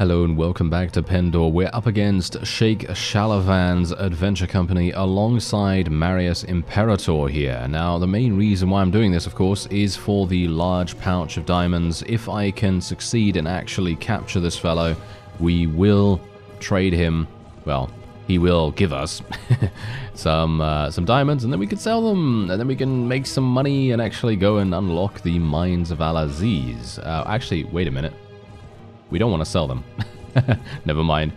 Hello and welcome back to Pendor. We're up against Sheikh Shalavan's adventure company alongside Marius Imperator here. Now, the main reason why I'm doing this, of course, is for the large pouch of diamonds. If I can succeed and actually capture this fellow, we will trade him, well, he will give us some diamonds, and then we can sell them, and then we can make some money and actually go and unlock the mines of AL-AZIZ. Actually, wait a minute. We don't want to sell them. Never mind.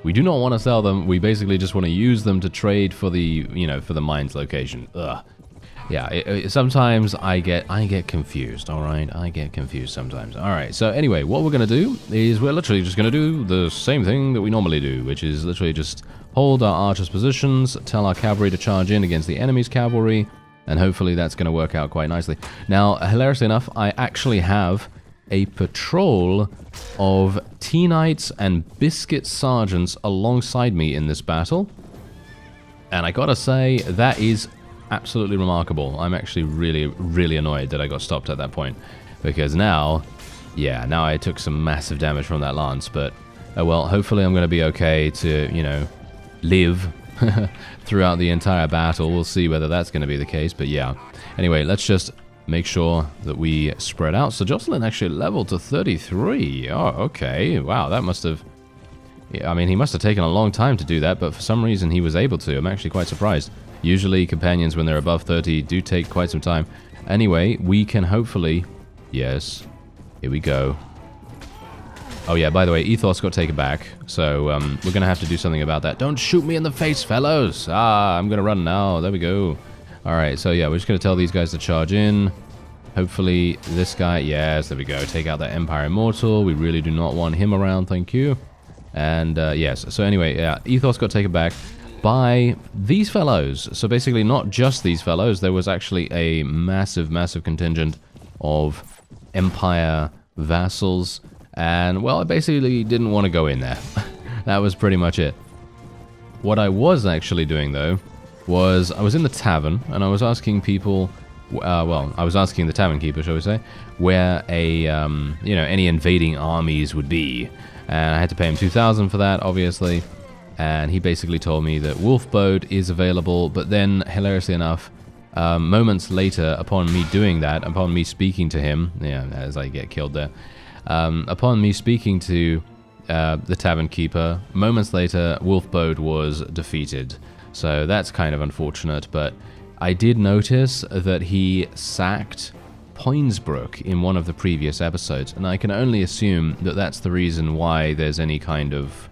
We do not want to sell them. We basically just want to use them to trade for the, for the mines location. Ugh. Yeah, sometimes I get confused, all right? I get confused sometimes. All right, so anyway, what we're going to do is we're literally just going to do the same thing that we normally do, which is literally just hold our archers' positions, tell our cavalry to charge in against the enemy's cavalry, and hopefully that's going to work out quite nicely. Now, hilariously enough, I actually have a patrol of T-Knights and Biscuit Sergeants alongside me in this battle. And I gotta say, that is absolutely remarkable. I'm actually really annoyed that I got stopped at that point. Because now, yeah, now I took some massive damage from that lance. But, well, hopefully I'm gonna be okay to, live throughout the entire battle. We'll see whether that's gonna be the case, but yeah. Anyway, let's just make sure that we spread out. So Jocelyn actually leveled to 33. Oh, okay. Wow, that must have... Yeah, I mean, he must have taken a long time to do that, but for some reason he was able to. I'm actually quite surprised. Usually companions, when they're above 30, do take quite some time. Anyway, we can hopefully... Yes. Here we go. Oh yeah, by the way, Ethos got taken back, so we're going to have to do something about that. Don't shoot me in the face, fellows! Ah, I'm going to run now. There we go. Alright, so yeah, we're just going to tell these guys to charge in. Hopefully this guy, yes, there we go. Take out that Empire Immortal. We really do not want him around, thank you. And yes, so anyway, yeah, Ethos got taken back by these fellows. So basically not just these fellows, there was actually a massive contingent of Empire vassals. And, well, I basically didn't want to go in there. That was pretty much it. What I was actually doing, though, was I was in the tavern, and I was asking people, well, I was asking the tavern keeper, shall we say, where a, any invading armies would be. And I had to pay him 2,000 for that, obviously. And he basically told me that Wolfboat is available, but then, hilariously enough, moments later, upon me doing that, upon me speaking to him, yeah, as I get killed there, upon me speaking to the tavern keeper, moments later, Wolfboat was defeated. So that's kind of unfortunate, but I did notice that he sacked Poinsbrook in one of the previous episodes, and I can only assume that that's the reason why there's any kind of,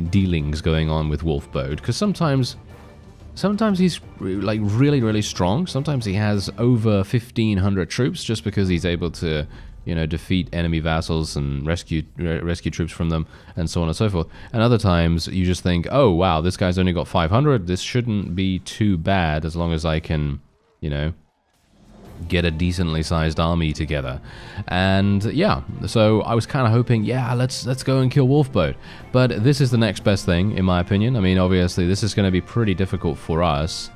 dealings going on with Wolfboat, because sometimes he's like really strong. Sometimes he has over 1,500 troops just because he's able to, defeat enemy vassals and rescue troops from them, and so on and so forth. And other times you just think, oh wow, this guy's only got 500. This shouldn't be too bad as long as I can, get a decently sized army together. And yeah, so I was kind of hoping, yeah, let's go and kill Wolfboat. But this is the next best thing, in my opinion. I mean, obviously this is going to be pretty difficult for us,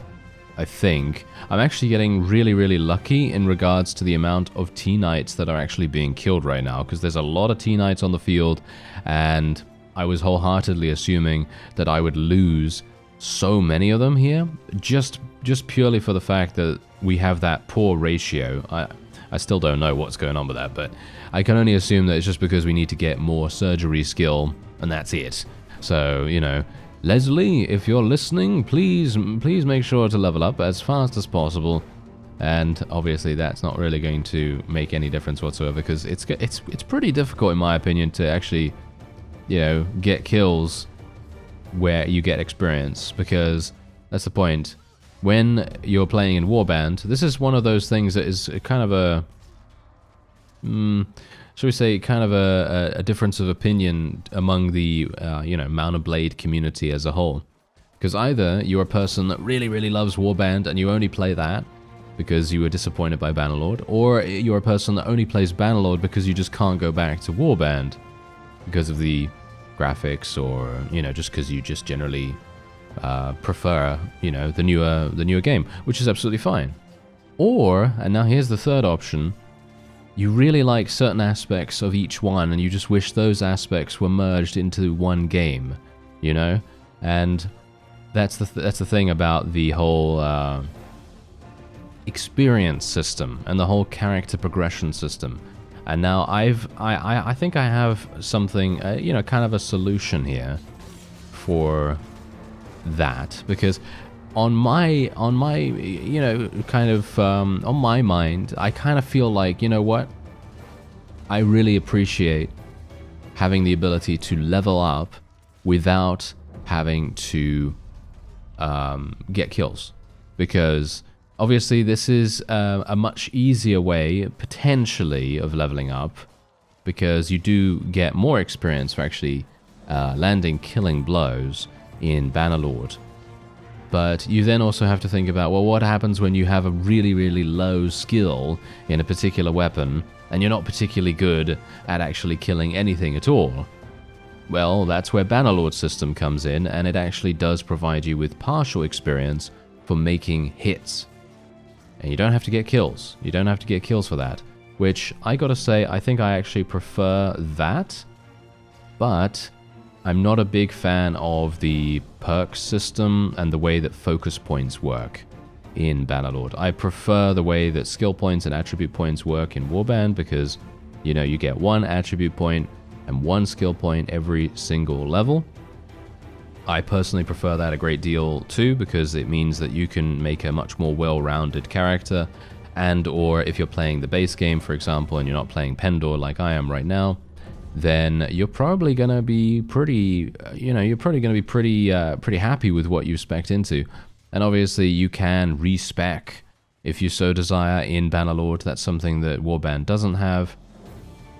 I think. I'm actually getting really lucky in regards to the amount of T-Knights that are actually being killed right now, because there's a lot of T-Knights on the field, and I was wholeheartedly assuming that I would lose so many of them here, just purely for the fact that we have that poor ratio. I still don't know what's going on with that, but I can only assume that it's just because we need to get more surgery skill, and that's it. So, Leslie, if you're listening, please make sure to level up as fast as possible. And obviously that's not really going to make any difference whatsoever, because it's pretty difficult, in my opinion, to actually, get kills where you get experience, because that's the point. When you're playing in Warband, this is one of those things that is kind of a, shall we say, kind of a difference of opinion among the, Mount and Blade community as a whole. Because either you're a person that really loves Warband and you only play that because you were disappointed by Bannerlord, or you're a person that only plays Bannerlord because you just can't go back to Warband because of the graphics, or, just because you just generally prefer, the newer game, which is absolutely fine. Or, and now here's the third option, you really like certain aspects of each one, and you just wish those aspects were merged into one game, you know? And that's the thing about the whole experience system and the whole character progression system. And now I think I have something, you know, kind of a solution here for that, because on my you know, kind of on my mind, I kind of feel like, you know what, I really appreciate having the ability to level up without having to get kills, because obviously this is a much easier way potentially of leveling up, because you do get more experience for actually landing killing blows in Bannerlord. But you then also have to think about, well, what happens when you have a really, really low skill in a particular weapon and you're not particularly good at actually killing anything at all? Well, that's where Bannerlord's system comes in, and it actually does provide you with partial experience for making hits. And you don't have to get kills. You don't have to get kills for that, which I gotta say, I think I actually prefer that, but I'm not a big fan of the perks system and the way that focus points work in Bannerlord. I prefer the way that skill points and attribute points work in Warband, because, you know, you get one attribute point and one skill point every single level. I personally prefer that a great deal too, because it means that you can make a much more well-rounded character, and or if you're playing the base game, for example, and you're not playing Pendor like I am right now, then you're probably going to be pretty, you know, you're probably going to be pretty happy with what you spec'd into. And obviously you can respec if you so desire in Bannerlord. That's something that Warband doesn't have.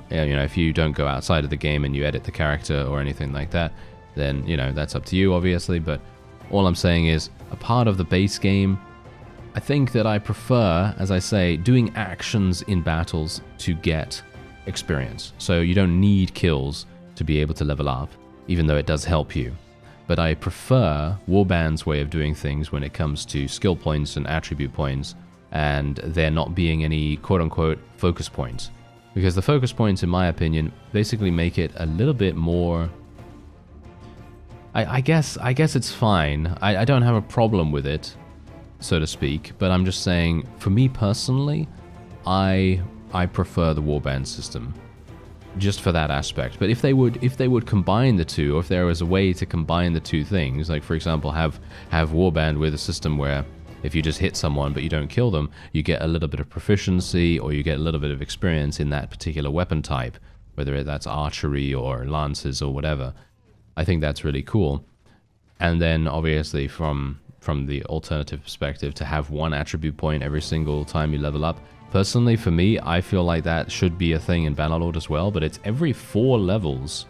You know, if you don't go outside of the game and you edit the character or anything like that, then, you know, that's up to you, obviously. But all I'm saying is, a part of the base game, I think that I prefer, as I say, doing actions in battles to get experience. So you don't need kills to be able to level up, even though it does help you. But I prefer Warband's way of doing things when it comes to skill points and attribute points, and there not being any quote-unquote focus points. Because the focus points, in my opinion, basically make it a little bit more... I guess it's fine. I don't have a problem with it, so to speak, but I'm just saying, for me personally, I prefer the Warband system, just for that aspect. But if they would combine the two, or if there was a way to combine the two things, like for example have Warband with a system where if you just hit someone but you don't kill them, you get a little bit of proficiency, or you get a little bit of experience in that particular weapon type, whether that's archery or lances or whatever, I think that's really cool. And then obviously from the alternative perspective, to have one attribute point every single time you level up. Personally, for me, I feel like that should be a thing in Bannerlord as well, but it's every 4 levels,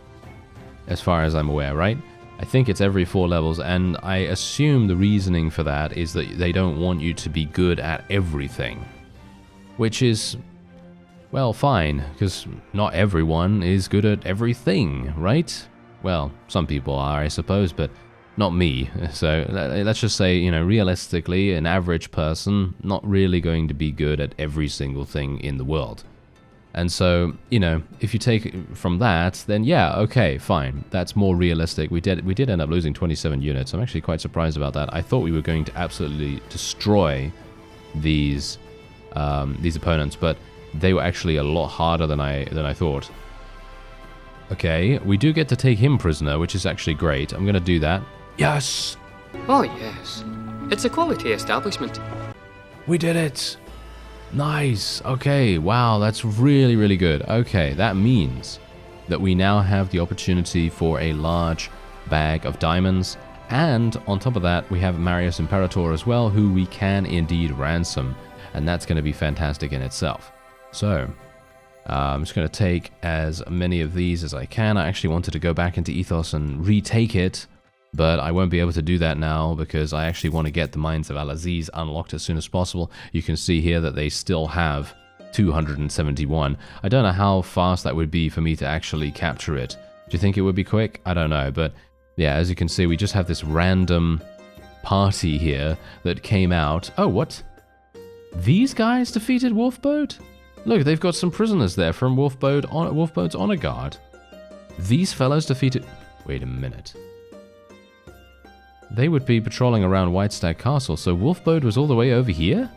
as far as I'm aware, right? I think it's every 4 levels, and I assume the reasoning for that is that they don't want you to be good at everything. Which is, well, fine, because not everyone is good at everything, right? Well, some people are, I suppose, but not me. So let's just say, you know, realistically, an average person not really going to be good at every single thing in the world. And so, you know, if you take from that, then yeah, okay, fine. That's more realistic. We did end up losing 27 units. I'm actually quite surprised about that. I thought we were going to absolutely destroy these opponents, but they were actually a lot harder than I thought. Okay, we do get to take him prisoner, which is actually great. I'm going to do that. Yes! Oh yes, it's a quality establishment. We did it! Nice! Okay, wow, that's really, really good. Okay, that means that we now have the opportunity for a large bag of diamonds, and on top of that, we have Marius Imperator as well, who we can indeed ransom, and that's going to be fantastic in itself. So, I'm just going to take as many of these as I can. I actually wanted to go back into Ethos and retake it, but I won't be able to do that now because I actually want to get the Mines of AL-AZIZ unlocked as soon as possible. You can see here that they still have 271. I don't know how fast that would be for me to actually capture it. Do you think it would be quick? I don't know, but yeah, as you can see, we just have this random party here that came out. Oh, what? These guys defeated Wolfboat? Look, they've got some prisoners there from Wolfbode's honor guard. These fellows defeated... Wait a minute. They would be patrolling around Whitestag Castle, so Wolfbode was all the way over here?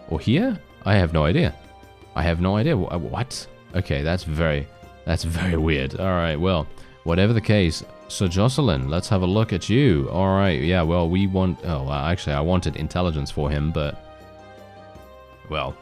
Or here? I have no idea. I have no idea. What? Okay, that's very weird. Alright, well, whatever the case, Sir Jocelyn, let's have a look at you. Alright, yeah, well, we want... Oh, actually, I wanted intelligence for him, but... Well,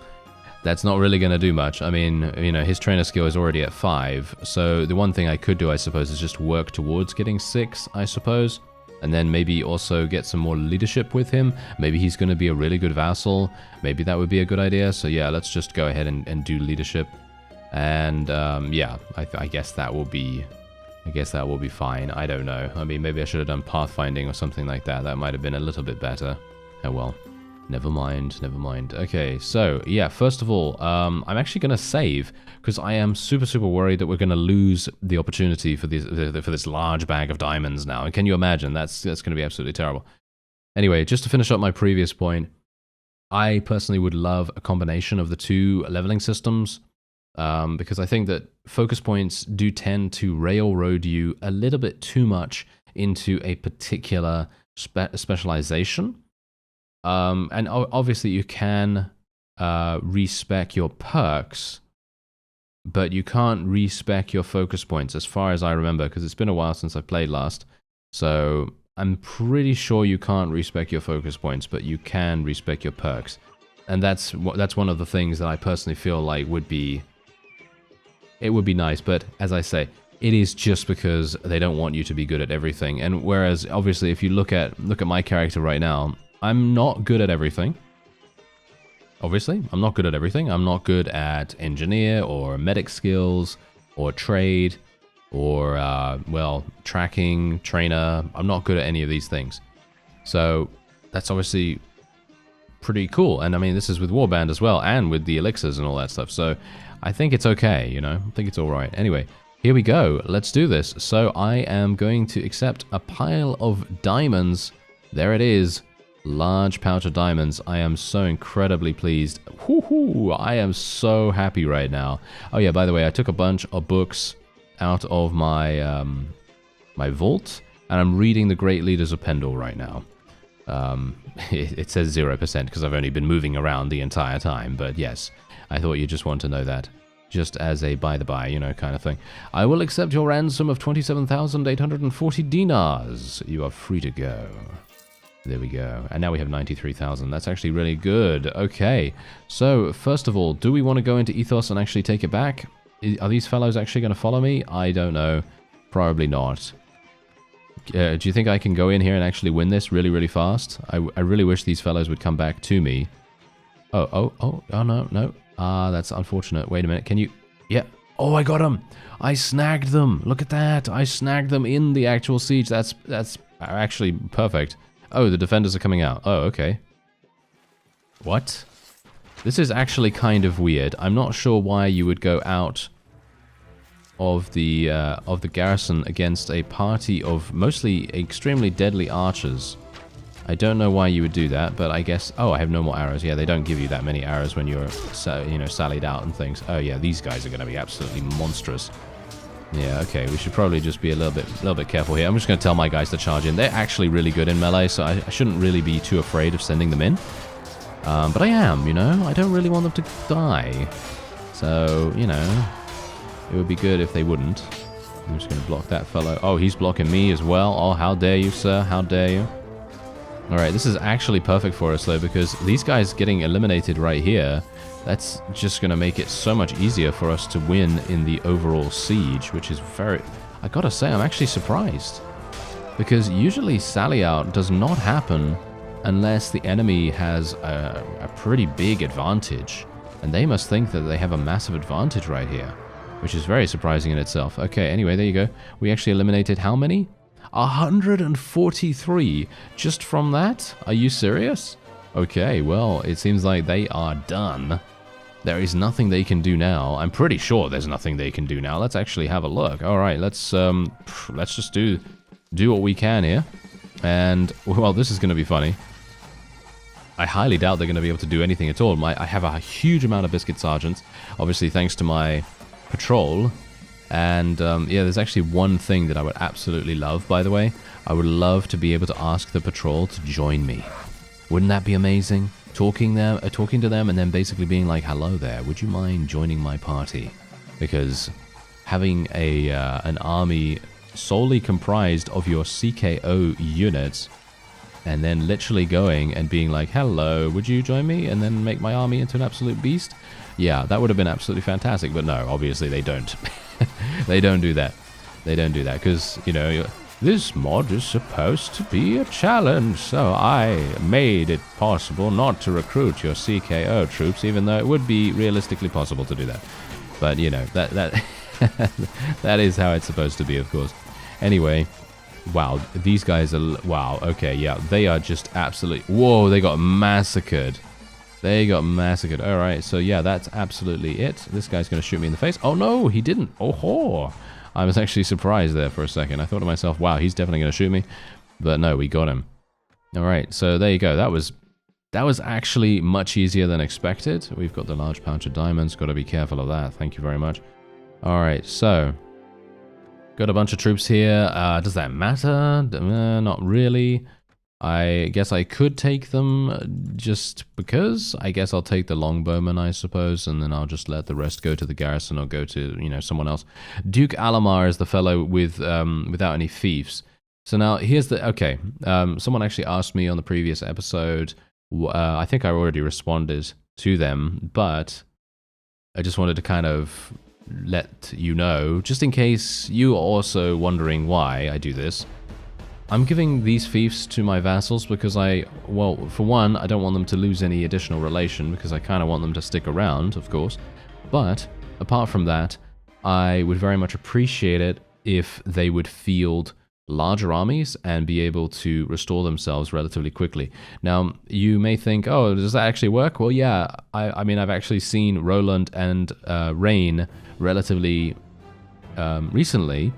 that's not really going to do much. I mean, you know, his trainer skill is already at 5, so the one thing I could do, I suppose, is just work towards getting 6, I suppose. And then maybe also get some more leadership with him. Maybe he's going to be a really good vassal. Maybe that would be a good idea. So yeah, let's just go ahead and do leadership. And yeah, I guess that will be... I guess that will be fine. I don't know. I mean, maybe I should have done pathfinding or something like that. That might have been a little bit better. Oh well. Never mind, never mind. Okay, so, yeah, first of all, I'm actually going to save, because I am super, super worried that we're going to lose the opportunity for this large bag of diamonds now. And can you imagine? That's going to be absolutely terrible. Anyway, just to finish up my previous point, I personally would love a combination of the two leveling systems, because I think that focus points do tend to railroad you a little bit too much into a particular specialization. And obviously you can respec your perks, but you can't respec your focus points as far as I remember, because it's been a while since I played last. So I'm pretty sure you can't respec your focus points, but you can respec your perks. And that's one of the things that I personally feel like would be nice, but as I say, it is just because they don't want you to be good at everything. And whereas obviously if you look at my character right now, I'm not good at everything. Obviously, I'm not good at everything. I'm not good at engineer or medic skills or trade or, well, tracking, trainer. I'm not good at any of these things. So that's obviously pretty cool. And I mean, this is with Warband as well, and with the elixirs and all that stuff. So I think it's okay, you know? I think it's all right. Anyway, here we go. Let's do this. So I am going to accept a pile of diamonds. There it is. Large pouch of diamonds. I am so incredibly pleased. Woohoo! I am so happy right now. Oh yeah, by the way, I took a bunch of books out of my my vault, and I'm reading The Great Leaders of Pendor right now. It says 0% because I've only been moving around the entire time, but yes, I thought you just want to know that. Just as a by-the-by, you know, kind of thing. I will accept your ransom of 27,840 dinars. You are free to go. There we go. And now we have 93,000. That's actually really good. Okay. So, first of all, do we want to go into Ethos and actually take it back? Are these fellows actually going to follow me? I don't know. Probably not. Do you think I can go in here and actually win this really, really fast? I really wish these fellows would come back to me. Oh, no. Ah, that's unfortunate. Wait a minute. Can you... Yeah. Oh, I got them. I snagged them. Look at that. I snagged them in the actual siege. That's actually perfect. Oh, the defenders are coming out. Oh, okay. What? This is actually kind of weird. I'm not sure why you would go out of the garrison against a party of mostly extremely deadly archers. I don't know why you would do that, but I guess... Oh, I have no more arrows. Yeah, they don't give you that many arrows when you're, you know, sallied out and things. Oh, yeah, these guys are going to be absolutely monstrous. Yeah, okay, we should probably just be a little bit careful here. I'm just going to tell my guys to charge in. They're actually really good in melee, so I shouldn't really be too afraid of sending them in. But I am, you know? I don't really want them to die. So, you know, it would be good if they wouldn't. I'm just going to block that fellow. Oh, he's blocking me as well. Oh, how dare you, sir? How dare you? Alright, this is actually perfect for us, though, because these guys getting eliminated right here... That's just going to make it so much easier for us to win in the overall siege, which is very... I gotta say, I'm actually surprised. Because usually sally out does not happen unless the enemy has a pretty big advantage. And they must think that they have a massive advantage right here, which is very surprising in itself. Okay, anyway, there you go. We actually eliminated how many? 143 just from that? Are you serious? Okay, well, it seems like they are done. There is nothing they can do now. I'm pretty sure there's nothing they can do now. Let's actually have a look. All right, let's just do what we can here. And, well, this is going to be funny. I highly doubt they're going to be able to do anything at all. I have a huge amount of biscuit sergeants, obviously thanks to my patrol. And yeah, there's actually one thing that I would absolutely love, by the way. I would love to be able to ask the patrol to join me. Wouldn't that be amazing? Talking to them and then basically being like, hello there, would you mind joining my party? Because having an army solely comprised of your CKO units and then literally going and being like, hello, would you join me? And then make my army into an absolute beast? Yeah, that would have been absolutely fantastic. But no, obviously they don't. They don't do that. They don't do that because, you know, this mod is supposed to be a challenge. So I made it possible not to recruit your CKO troops, even though it would be realistically possible to do that. But, you know, that that is how it's supposed to be, of course. Anyway, wow, these guys are... Wow, okay, yeah, they are just absolutely... Whoa, they got massacred. They got massacred. All right, so yeah, that's absolutely it. This guy's going to shoot me in the face. Oh, no, he didn't. Oh-ho. I was actually surprised there for a second. I thought to myself, wow, he's definitely going to shoot me. But no, we got him. All right, so there you go. That was actually much easier than expected. We've got the large pouch of diamonds. Got to be careful of that. Thank you very much. All right, so... Got a bunch of troops here. Does that matter? Not really. I guess I could take them just because. I guess I'll take the longbowmen, I suppose, and then I'll just let the rest go to the garrison or go to, you know, someone else. Duke Alamar is the fellow with without any fiefs. So now here's the... Okay, someone actually asked me on the previous episode. I think I already responded to them, but I just wanted to kind of let you know, just in case you are also wondering why I do this. I'm giving these fiefs to my vassals because well, for one, I don't want them to lose any additional relation because I kind of want them to stick around, of course. But apart from that, I would very much appreciate it if they would field larger armies and be able to restore themselves relatively quickly. Now, you may think, oh, does that actually work? Well, yeah, I mean, I've actually seen Roland and Rain relatively recently,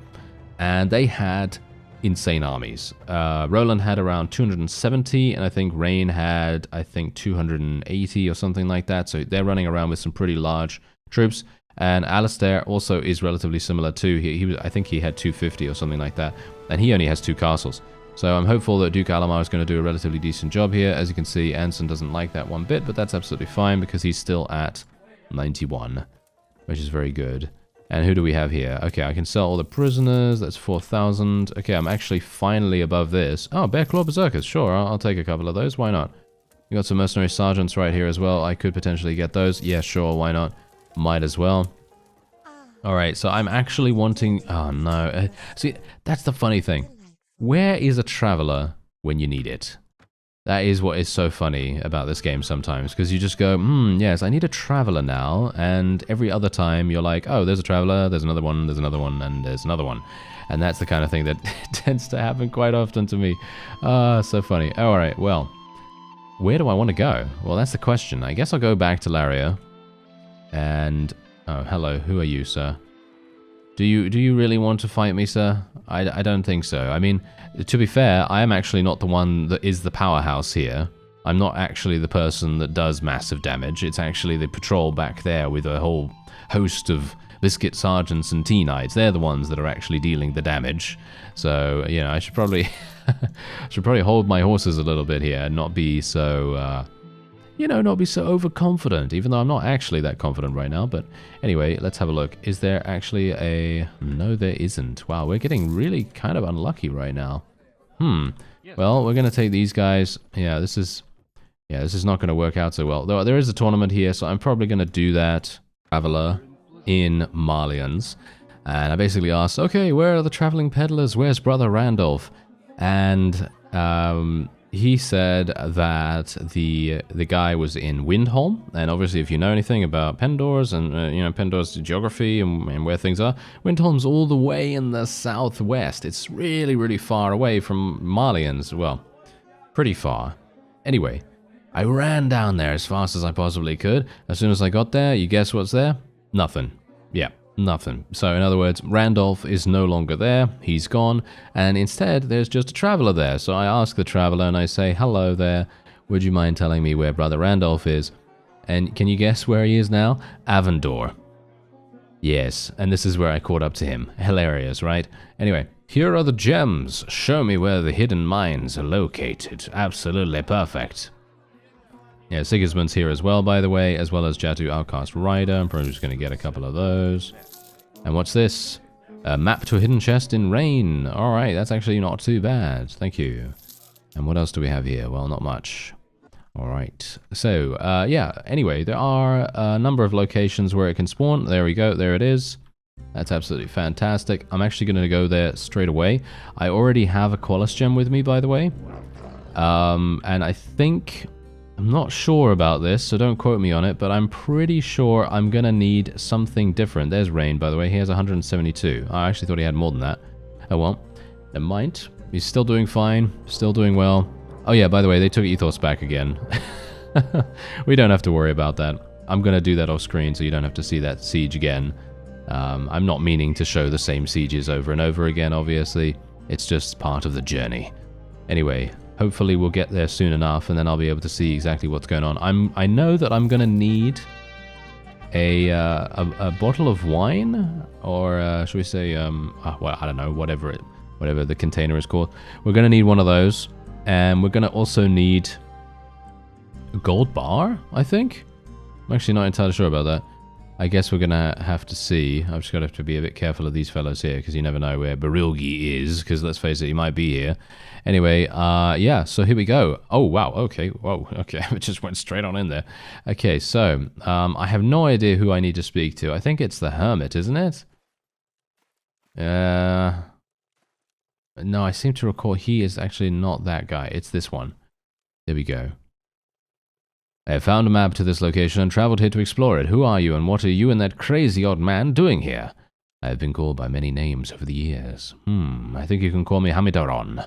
and they had insane armies. Roland had around 270, and I think Rain had, 280 or something like that, so they're running around with some pretty large troops. And Alistair also is relatively similar too. I think he had 250 or something like that. And he only has 2 castles. So I'm hopeful that Duke Alamar is going to do a relatively decent job here. As you can see, Anson doesn't like that one bit, but that's absolutely fine because he's still at 91, which is very good. And who do we have here? Okay, I can sell all the prisoners. That's 4,000. Okay, I'm actually finally above this. Oh, Bear Claw Berserkers. Sure, I'll take a couple of those. Why not? We got some mercenary sergeants right here as well. I could potentially get those. Yeah, sure, why not? Might as well. Alright, so I'm actually wanting... Oh, no. See, that's the funny thing. Where is a traveler when you need it? That is what is so funny about this game sometimes, because you just go, yes, I need a traveler now, and every other time you're like, oh, there's a traveler, there's another one, and there's another one. And that's the kind of thing that tends to happen quite often to me. So funny. Alright, well, where do I want to go? Well, that's the question. I guess I'll go back to Laria. And oh, hello, who are you, sir? Do you really want to fight me, sir? I don't think so. I mean, to be fair, I am actually not the one that is the powerhouse here. I'm not actually the person that does massive damage. It's actually the patrol back there with a whole host of biscuit sergeants and tea-knights. They're the ones that are actually dealing the damage. So, you know, I should probably hold my horses a little bit here and not be so not be so overconfident, even though I'm not actually that confident right now. But anyway, let's have a look. Is there actually a... No, there isn't. Wow, we're getting really kind of unlucky right now. Well, we're going to take these guys. Yeah, this is not going to work out so well. Though there is a tournament here, so I'm probably going to do that. Traveler in Marlians. And I basically asked, okay, where are the traveling peddlers? Where's Brother Randolph? And... he said that the guy was in Windholm, and obviously if you know anything about Pendor's and Pendor's geography and where things are, Windholm's all the way in the southwest. It's really, really far away from Marlians. Well, pretty far. Anyway, I ran down there as fast as I possibly could. As soon as I got there, you guess what's there? Nothing. Yeah. Nothing. So in other words, Randolph is no longer there, he's gone, and instead there's just a traveler there. So I ask the traveler and I say, hello there, would you mind telling me where Brother Randolph is? And can you guess where he is now? Avendor. Yes, and this is where I caught up to him. Hilarious, right? Anyway, here are the gems. Show me where the hidden mines are located. Absolutely perfect. Yeah, Sigismund's here as well, by the way, as well as Jatu Outcast Rider. I'm probably just going to get a couple of those. And what's this? A map to a hidden chest in rain. Alright, that's actually not too bad. Thank you. And what else do we have here? Well, not much. Alright, so, yeah, anyway, there are a number of locations where it can spawn. There we go, there it is. That's absolutely fantastic. I'm actually going to go there straight away. I already have a Qualis gem with me, by the way. And I think... I'm not sure about this, so don't quote me on it, but I'm pretty sure I'm going to need something different. There's Rain, by the way. He has 172. I actually thought he had more than that. Oh, well. Never mind. He's still doing fine. Still doing well. Oh, yeah, by the way, they took Ethos back again. We don't have to worry about that. I'm going to do that off screen, so you don't have to see that siege again. I'm not meaning to show the same sieges over and over again, obviously. It's just part of the journey. Anyway... Hopefully we'll get there soon enough, and then I'll be able to see exactly what's going on. I know that I'm gonna need a bottle of wine, or should we say, well, I don't know, whatever the container is called. We're gonna need one of those, and we're gonna also need a gold bar, I think. I'm actually not entirely sure about that. I guess we're gonna have to see. I'm just gonna have to be a bit careful of these fellows here, because you never know where Barilgi is, because let's face it, he might be here. Anyway, yeah, so here we go. Oh, wow, okay, whoa, okay, it just went straight on in there. Okay, so, I have no idea who I need to speak to. I think it's the Hermit, isn't it? No, I seem to recall he is actually not that guy. It's this one. There we go. I have found a map to this location and traveled here to explore it. Who are you, and what are you and that crazy odd man doing here? I have been called by many names over the years. I think you can call me Hamidaron.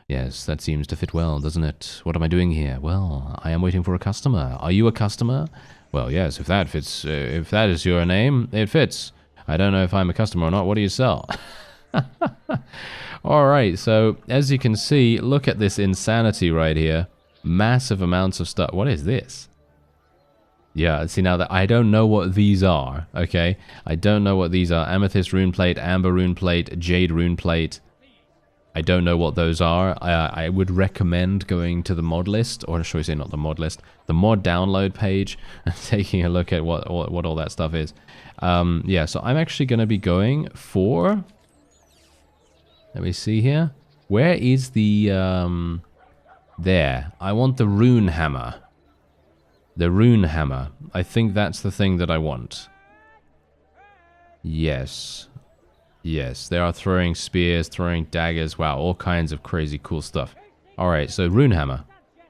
Yes, that seems to fit well, doesn't it? What am I doing here? Well, I am waiting for a customer. Are you a customer? Well, yes, if that fits, if that is your name, it fits. I don't know if I'm a customer or not. What do you sell? Alright, so as you can see, look at this insanity right here. Massive amounts of stuff. What is this? Yeah, see now that I don't know what these are, okay? I don't know what these are. Amethyst rune plate, amber rune plate, jade rune plate. I don't know what those are. I would recommend going to the mod list, or should we say not the mod list, the mod download page, and taking a look at what all that stuff is. Yeah, so I'm actually going to be going for... Let me see here. Where is the... There. I want the rune hammer. The rune hammer. I think that's the thing that I want. Yes. Yes, they are throwing spears, throwing daggers. Wow, all kinds of crazy cool stuff. Alright, so rune hammer.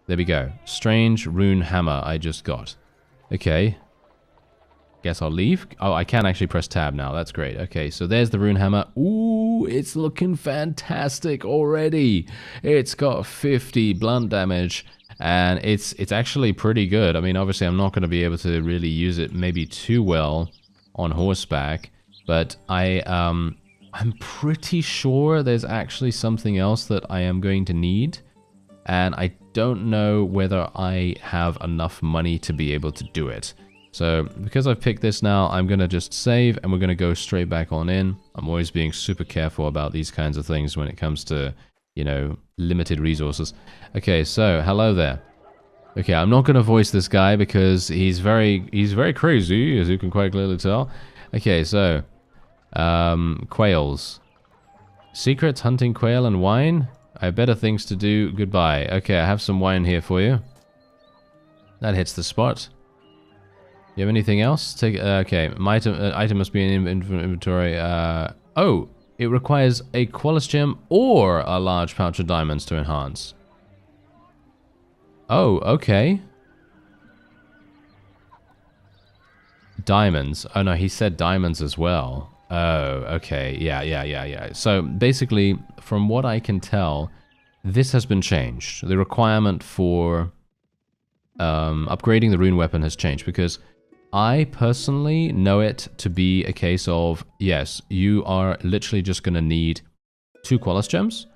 There we go. Strange rune hammer I just got. Okay. Guess I'll leave. Oh, I can actually press tab now. That's great. Okay, so there's the rune hammer. Ooh, it's looking fantastic already. It's got 50 blunt damage, and it's actually pretty good. I mean, obviously, I'm not going to be able to really use it maybe too well on horseback, but I'm pretty sure there's actually something else that I am going to need, and I don't know whether I have enough money to be able to do it. So, because I've picked this now, I'm going to just save, and we're going to go straight back on in. I'm always being super careful about these kinds of things when it comes to, you know, limited resources. Okay, so, hello there. Okay, I'm not going to voice this guy because he's very crazy, as you can quite clearly tell. Okay, so, quails. Secrets, hunting quail, and wine? I have better things to do. Goodbye. Okay, I have some wine here for you. That hits the spot. You have anything else? Take okay. My item must be in inventory. Oh, it requires a Qualis gem or a large pouch of diamonds to enhance. Oh, okay. Diamonds. Oh no, he said diamonds as well. Oh, okay. Yeah. So basically, from what I can tell, this has been changed. The requirement for upgrading the rune weapon has changed because I personally know it to be a case of, yes, you are literally just going to need 2 Qualis gems,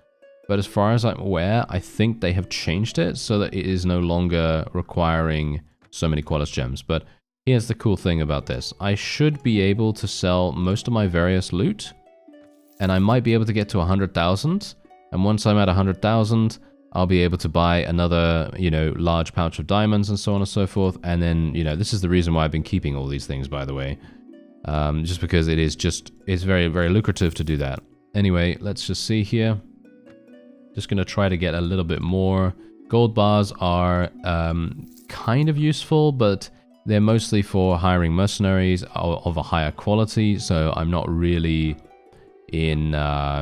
But as far as I'm aware, I think they have changed it so that it is no longer requiring so many quality gems. But here's the cool thing about this. I should be able to sell most of my various loot, and I might be able to get to 100,000. And once I'm at 100,000, I'll be able to buy another, you know, large pouch of diamonds and so on and so forth. And then, you know, this is the reason why I've been keeping all these things, by the way. Just because it's very, very lucrative to do that. Anyway, let's just see here. Just going to try to get a little bit more. Gold bars are kind of useful, but they're mostly for hiring mercenaries of a higher quality. So I'm not really in,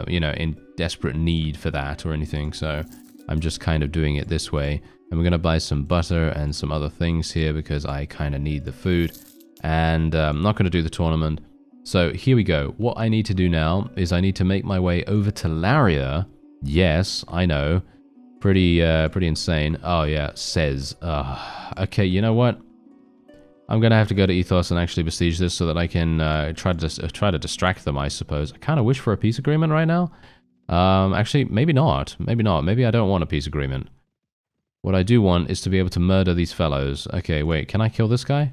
you know, in desperate need for that or anything. So I'm just kind of doing it this way. And we're going to buy some butter and some other things here because I kind of need the food. And I'm not going to do the tournament. So here we go. What I need to do now is I need to make my way over to Laria. Yes, I know. Pretty insane. Oh yeah, says. Okay, you know what? I'm gonna have to go to Ethos and actually besiege this so that I can try to distract them, I suppose. I kind of wish for a peace agreement right now. Actually, maybe not. Maybe not. Maybe I don't want a peace agreement. What I do want is to be able to murder these fellows. Okay, wait. Can I kill this guy?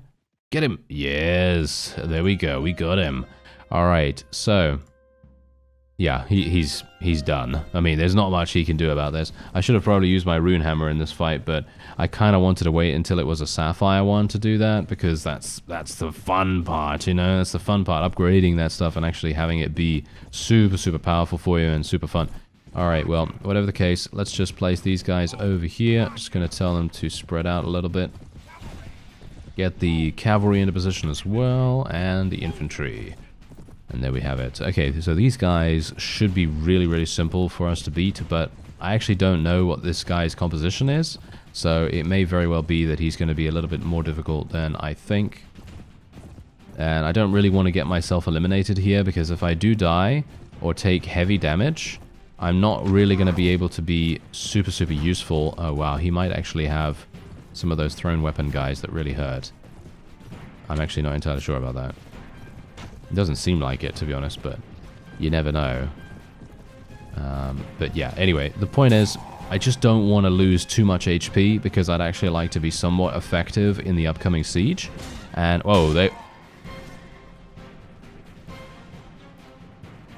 Get him. Yes. There we go. We got him. All right. So. Yeah, he's done. I mean, there's not much he can do about this. I should have probably used my rune hammer in this fight, but I kind of wanted to wait until it was a sapphire one to do that, because that's the fun part, you know? That's the fun part, upgrading that stuff and actually having it be super, super powerful for you and super fun. Alright, well, whatever the case, let's just place these guys over here. Just going to tell them to spread out a little bit. Get the cavalry into position as well, and the infantry. And there we have it. Okay, so these guys should be really, really simple for us to beat, but I actually don't know what this guy's composition is, so it may very well be that he's going to be a little bit more difficult than I think. And I don't really want to get myself eliminated here, because if I do die or take heavy damage, I'm not really going to be able to be super, super useful. Oh wow, he might actually have some of those thrown weapon guys that really hurt. I'm actually not entirely sure about that. It doesn't seem like it, to be honest, but you never know. But yeah, anyway, the point is, I just don't want to lose too much HP, because I'd actually like to be somewhat effective in the upcoming siege. And, whoa,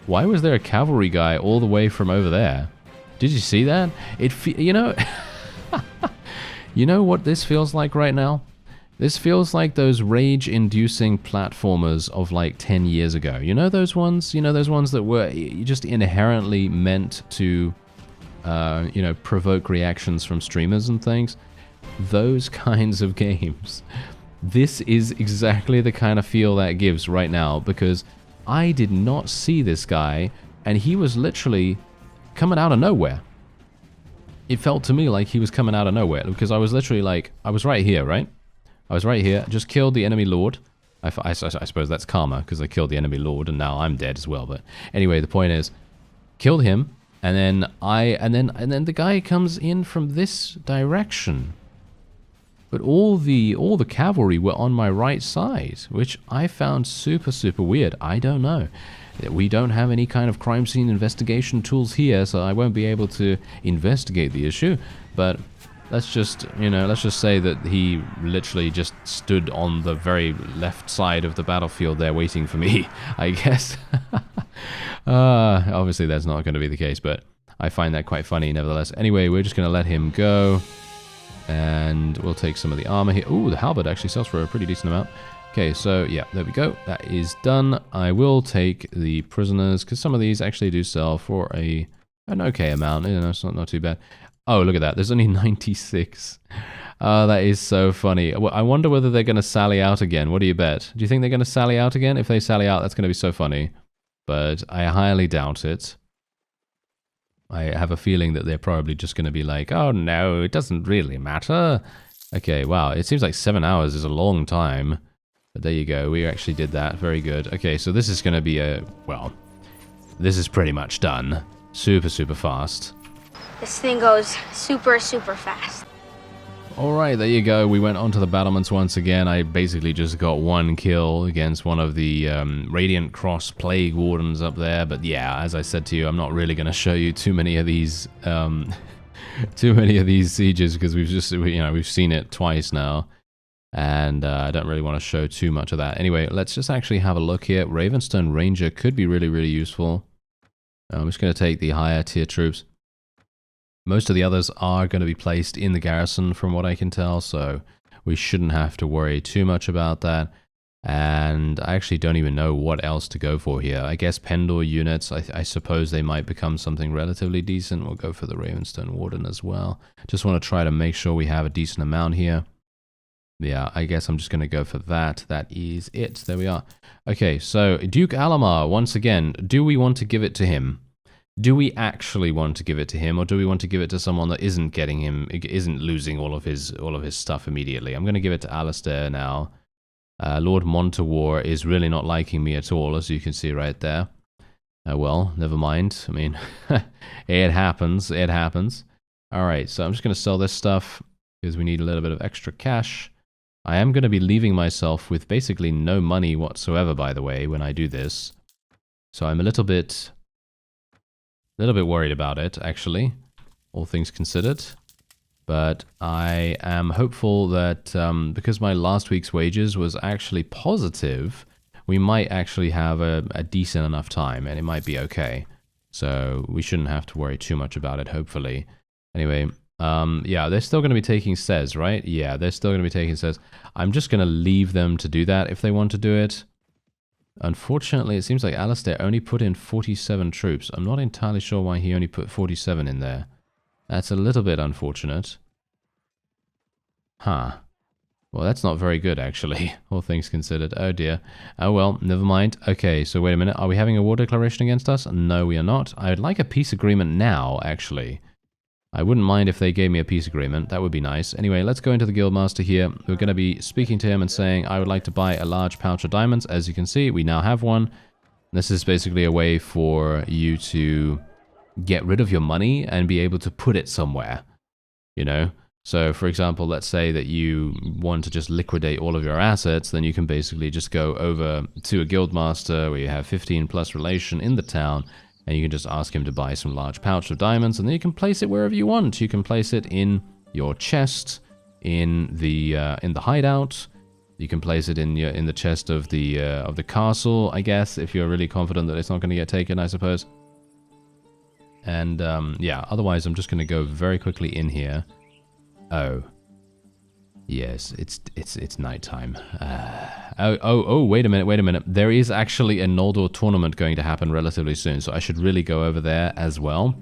why was there a cavalry guy all the way from over there? Did you see that? You know, you know what this feels like right now? This feels like those rage-inducing platformers of like 10 years ago. You know those ones? You know those ones that were just inherently meant to, you know, provoke reactions from streamers and things? Those kinds of games. This is exactly the kind of feel that gives right now, because I did not see this guy, and he was literally coming out of nowhere. It felt to me like he was coming out of nowhere, because I was literally like, I was right here, right? I was right here, just killed the enemy lord. I suppose that's karma, because I killed the enemy lord, and now I'm dead as well. But anyway, the point is, killed him, and then the guy comes in from this direction. But all the cavalry were on my right side, which I found super, super weird. I don't know. We don't have any kind of crime scene investigation tools here, so I won't be able to investigate the issue. But let's just, you know, let's just say that he literally just stood on the very left side of the battlefield there waiting for me, I guess. Obviously that's not going to be the case, but I find that quite funny nevertheless. Anyway, we're just going to let him go, and we'll take some of the armor here. Ooh, the halberd actually sells for a pretty decent amount. Okay, so yeah, there we go. That is done. I will take the prisoners, because some of these actually do sell for an okay amount. You know, it's not too bad. Oh, look at that. There's only 96. Oh, that is so funny. I wonder whether they're going to sally out again. What do you bet? Do you think they're going to sally out again? If they sally out, that's going to be so funny. But I highly doubt it. I have a feeling that they're probably just going to be like, oh no, it doesn't really matter. Okay, wow. It seems like 7 hours is a long time. But there you go. We actually did that. Very good. Okay, so this is going to be well, this is pretty much done. Super, super fast. This thing goes super, super fast. Alright, there you go. We went onto the battlements once again. I basically just got one kill against one of the Radiant Cross Plague Wardens up there. But yeah, as I said to you, I'm not really going to show you too many of these sieges because we've seen it twice now. And I don't really want to show too much of that. Anyway, let's just actually have a look here. Ravenstone Ranger could be really, really useful. I'm just going to take the higher tier troops. Most of the others are going to be placed in the garrison from what I can tell, so we shouldn't have to worry too much about that. And I actually don't even know what else to go for here. I guess Pendor units, I suppose they might become something relatively decent. We'll go for the Ravenstone Warden as well. Just want to try to make sure we have a decent amount here. Yeah, I guess I'm just going to go for that. That is it. There we are. Okay, so Duke Alamar, once again, do we want to give it to him? Do we actually want to give it to him, or do we want to give it to someone that isn't losing all of his stuff immediately? I'm going to give it to Alistair now. Lord Montawar is really not liking me at all, as you can see right there. Well, never mind. I mean, it happens. It happens. All right, so I'm just going to sell this stuff because we need a little bit of extra cash. I am going to be leaving myself with basically no money whatsoever, by the way, when I do this. So I'm a little bit worried about it, actually, all things considered. But I am hopeful that because my last week's wages was actually positive, we might actually have a decent enough time, and it might be okay. So we shouldn't have to worry too much about it, hopefully. Anyway, yeah, they're still going to be taking SES, right? Yeah, they're still going to be taking SES. I'm just going to leave them to do that if they want to do it. Unfortunately, it seems like Alistair only put in 47 troops. I'm not entirely sure why he only put 47 in there. That's a little bit unfortunate. Huh. Well, that's not very good, actually, all things considered. Oh, dear. Oh, well, never mind. Okay, so wait a minute. Are we having a war declaration against us? No, we are not. I would like a peace agreement now, actually. I wouldn't mind if they gave me a peace agreement. That would be nice. Anyway, let's go into the Guildmaster here. We're going to be speaking to him and saying, I would like to buy a large pouch of diamonds. As you can see, we now have one. This is basically a way for you to get rid of your money and be able to put it somewhere, you know? So, for example, let's say that you want to just liquidate all of your assets, then you can basically just go over to a Guildmaster where you have 15+ relation in the town, and you can just ask him to buy some large pouch of diamonds, and then you can place it wherever you want. You can place it in your chest, in the hideout. You can place it in the chest of the castle, I guess, if you're really confident that it's not going to get taken, I suppose. And yeah, otherwise I'm just going to go very quickly in here. Oh, yes, it's nighttime. Oh, wait a minute. There is actually a Noldor tournament going to happen relatively soon, so I should really go over there as well.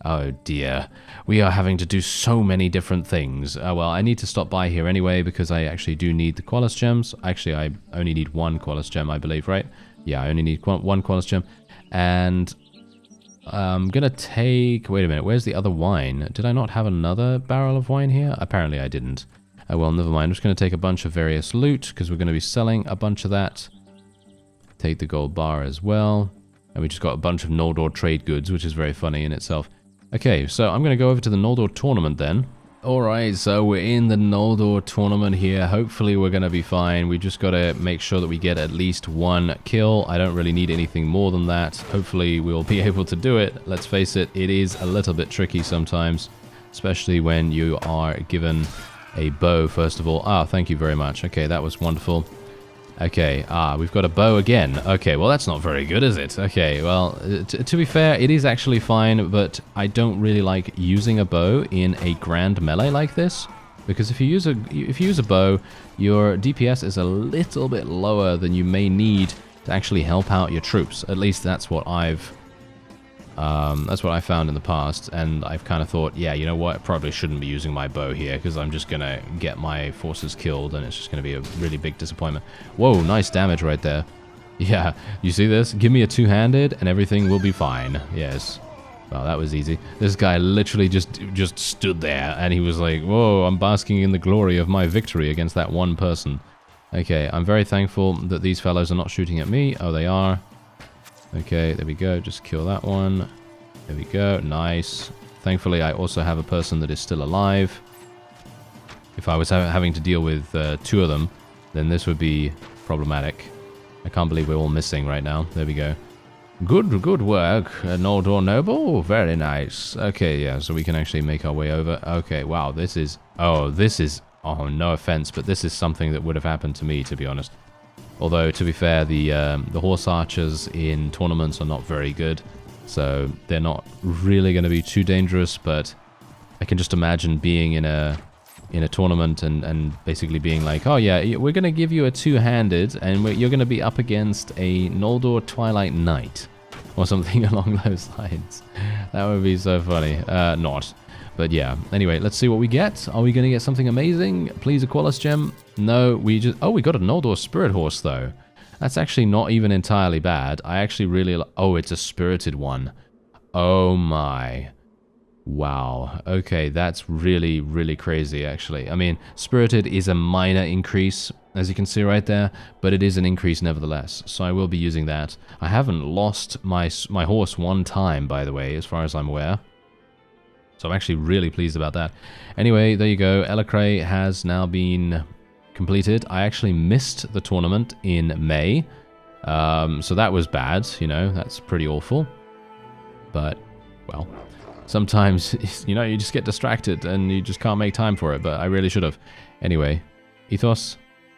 Oh dear, we are having to do so many different things. Well, I need to stop by here anyway because I actually do need the Qualis gems. Actually, I only need one Qualis gem, I believe, right? Yeah, I only need one Qualis gem. And I'm gonna take... Wait a minute, where's the other wine? Did I not have another barrel of wine here? Apparently I didn't. Oh well, never mind. I'm just gonna take a bunch of various loot because we're gonna be selling a bunch of that. Take the gold bar as well. And we just got a bunch of Noldor trade goods, which is very funny in itself. Okay, so I'm gonna go over to the Noldor tournament then. Alright, so we're in the Noldor tournament here. Hopefully we're going to be fine. We just got to make sure that we get at least one kill. I don't really need anything more than that. Hopefully we'll be able to do it. Let's face it, it is a little bit tricky sometimes, especially when you are given a bow, first of all. Ah, thank you very much. Okay, that was wonderful. Okay, we've got a bow again. Okay, well, that's not very good, is it? Okay, well, to be fair, it is actually fine, but I don't really like using a bow in a grand melee like this, because if you use a bow, your DPS is a little bit lower than you may need to actually help out your troops. At least that's what I found in the past, and I've kind of thought, yeah, you know what, I probably shouldn't be using my bow here, because I'm just going to get my forces killed, and it's just going to be a really big disappointment. Whoa, nice damage right there. Yeah, you see this? Give me a two-handed, and everything will be fine. Yes. Well, that was easy. This guy literally just stood there, and he was like, whoa, I'm basking in the glory of my victory against that one person. Okay, I'm very thankful that these fellows are not shooting at me. Oh, they are. Okay, there we go. Just kill that one. There we go. Nice. Thankfully, I also have a person that is still alive. If I was having to deal with 2 of them, then this would be problematic. I can't believe we're all missing right now. There we go. Good work, Noldor Noble. Very nice. Okay, yeah, so we can actually make our way over. Okay, wow, this is... Oh, no offense, but this is something that would have happened to me, to be honest. Although, to be fair, the horse archers in tournaments are not very good, so they're not really going to be too dangerous, but I can just imagine being in a tournament and basically being like, oh yeah, we're going to give you a 2-handed, and you're going to be up against a Noldor Twilight Knight, or something along those lines. That would be so funny. Not. But yeah, anyway, let's see what we get. Are we going to get something amazing? Please, a Qualis gem? No, we just... Oh, we got a Noldor Spirit Horse, though. That's actually not even entirely bad. I actually really... Oh, it's a spirited one. Oh my. Wow. Okay, that's really, really crazy, actually. I mean, spirited is a minor increase, as you can see right there, but it is an increase nevertheless. So I will be using that. I haven't lost my horse one time, by the way, as far as I'm aware. So I'm actually really pleased about that. Anyway, there you go. Elacray has now been completed. I actually missed the tournament in May. So that was bad, you know. That's pretty awful. But, well, sometimes, you know, you just get distracted and you just can't make time for it. But I really should have. Anyway, Ethos,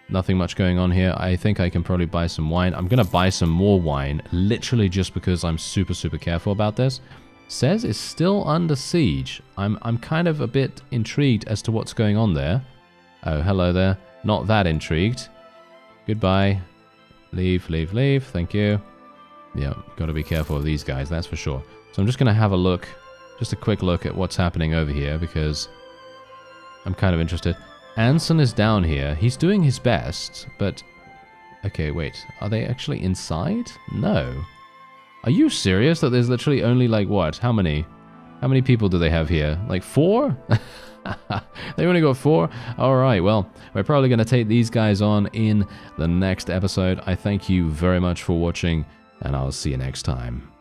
nothing much going on here. I think I can probably buy some wine. I'm going to buy some more wine, literally just because I'm super, super careful about this. Says it's still under siege. I'm kind of a bit intrigued as to what's going on there. Oh, hello there. Not that intrigued. Goodbye. Leave, leave, leave. Thank you. Yeah, got to be careful of these guys, that's for sure. So I'm just going to have a look, just a quick look at what's happening over here, because I'm kind of interested. Anson is down here. He's doing his best, but... Okay, wait. Are they actually inside? No. Are you serious that there's literally only, like, what? How many? How many people do they have here? Like 4? They only got 4? Alright, well, we're probably going to take these guys on in the next episode. I thank you very much for watching, and I'll see you next time.